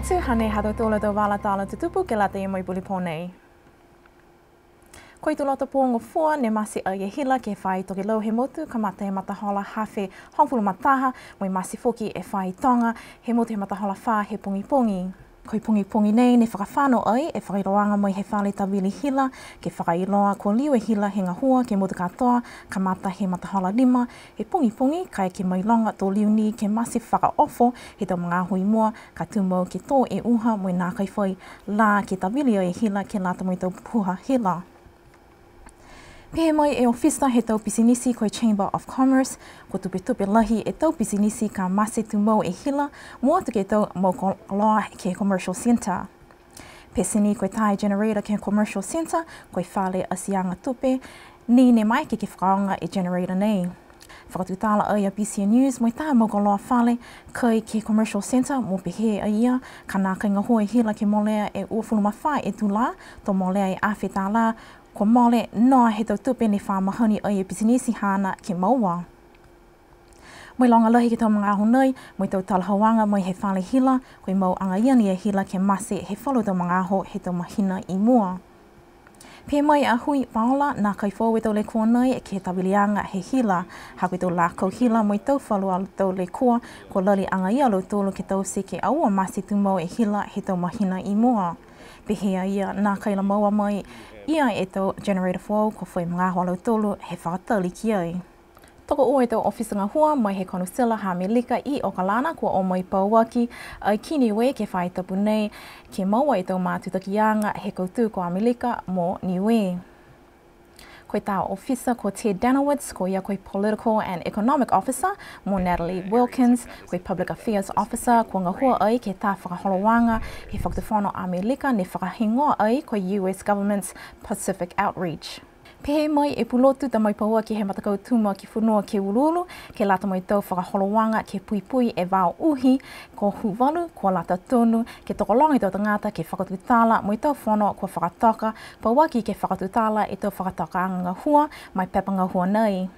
atu hane hado tola do wala tala tutupu ke lata i moi puli ponei. Koi tu loto pōngo fua ne masi a ye hila ke whai toki lau he motu ka mata he matahola hawhi hongfulu mataha moi masi foki e whai tonga he motu he matahola wha he pungi pungi. Koi pungi pungi nei ne whakawhano ai e whakairoanga moi he whale tawili hila ke whakailoa ko Niue hila he ngahua ke motu katoa ka mata he matahola lima he pungi pungi kai ke mailonga tō liuni ke masi whakaofo he tau mga hui mua ka tūmau ke tō e uha moi nā kai whai la ke tawili ai hila ke lata moi tau puha hila. Pehe mai e ofisa he tau pisinisi koe Chamber of Commerce, ko tupe lahi e tau pisinisi ka masi tumau e hila, mua tuke tau mau loa ke Commercial Centre. Pesini koe tai generator ke Commercial Centre, koe whale asianga tupe, ni ne mai ke whakaonga e generator nei. Whakatutala ai a BCN News, moi tā mau loa whale, kai ke Commercial Centre, mo pehe a ia, ka nā kai ngahua e hila ke molea e uafuluma whai e tūla, tō molea e awhi tā la, ko mole noa he tau tupe ni whamahoni ai e pisinisi hana ke maua. Moi longa lahi ke tau mga ahu nei, moi tau talahawanga moi he whale hila, koe mau anga iani e hila ke masi he whalu tau mga ahu he tau mahina i mua. Pē mai a hui paola nā kai whau e tau le kua nei e ke tawilianga he hila, ha koe tau lākau hila moi tau whalu alu tau le kua, ko lali anga ia lo tōlu ke tau se ke aua masi tumau e hila he tau mahina i mua. Pehea ia nā kaila maua mai, ia e tau generator whau ko whai mga ahu alu tōlu he whakatali ki ai. Toko o e tau ofisa ngā hua mai he konusila ha me lika i o kalana kua o mai pauaki ai ki Niue ke whai tapu nei ke maua e tau mātutakianga he koutu ko Amerika mo Niue. Koe tā ofisa ko Ted Danowitz, ko ia koe Political and Economic Officer mo Natalie Wilkins, koe Public Affairs Officer ko ngā hua ai ke tā whakaholowanga he whakatawhano Amerika ne whakahingoa ai ko US Government's Pacific Outreach. Pehe mai e pulotu ta mai paua ki he matakau tūma ki whunua ke ululu, ke lata mai tau whakaholowanga ke pui e wao uhi, ko huwalu, ko lata tonu, ke tokolongi tau tangata ke whakatutala, mai tau whono ko whakatoka, paua ki ke whakatutala e tau whakatoka anga hua, mai pepanga hua nei.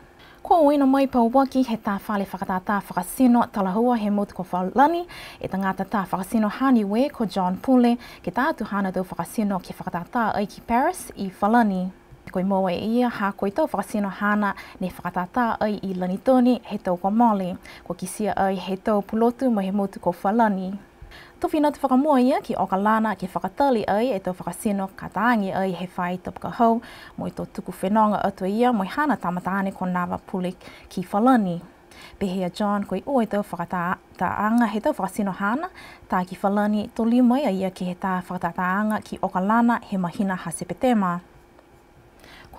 Ko uina mai pauaki he tā whale whakatata whakasino talahua he motu ko whalani, e tangata tā whakasino Niue ko John Pule, ke tā tuhana tau whakasino ke whakatata ai ki Paris i whalani. Koe moa e ia ha koe tau whakasino hana ne whakatata ai i lanitoni he tau ko mole, ko kisia ai he tau pulotu mo he motu ko whalani. Towhina te whakamua ia ki Okalana ke whakatali ai e tau whakasino kataangi ai he whai tapka hau mo i tō tuku whenonga atua ia mo i hana tamatane ko Nawa Pule ki whalani. Pehea John koe o e tau whakataanga he tau whakasino hana, tā ki whalani tō liu mai ia ki he tā whakataanga ki Okalana he mahina hasepetema.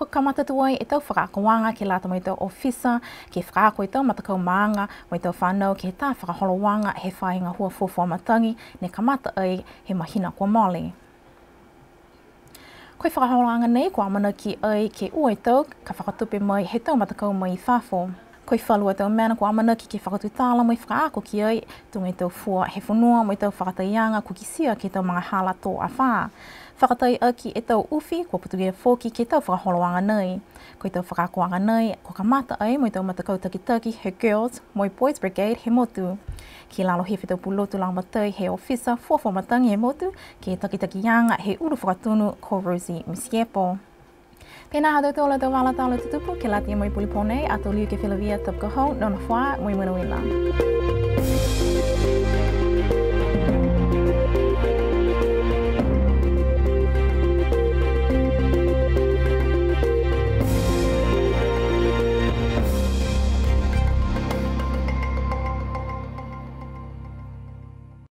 Ko kamata tuai e tau whakaakawanga ke lata mai tau ofisa, ke whakaako e tau matakau maanga, mai tau whanau ke tā whakaholowanga he whahinga hua fōwha matangi, ne kamata ai he mahina kua mole. Koe whakaholowanga nei kua mana ki ai ke ua e tau, ka whakatupe mai he tau matakau mai i whafo. Koe whalua tau mana kua mana ki ke whakatutala mai whakaako ki ai, tungai tau fua he whanua mai tau whakataianga kukisia ke tau mga hala tō a whaa. Whakatai aki e tau uwhi, kua putugia fōki ke tau whakaholowanga nei. Koe tau whakakoanga nei, ko kamata ai moi tau matakau taki he girls, moi boys brigade he motu. Ki lalo he whetau pulotu lang matai he ofisa fōwha matangi he motu, ke takianga he uru whakatunu ko Rosie Misiepo. Pēnā hatu tōla tau wala tālo tutupu, ke lati moi puli ponei, a tō liu ke whilawia tapka hau, nona whaa, moi munuila.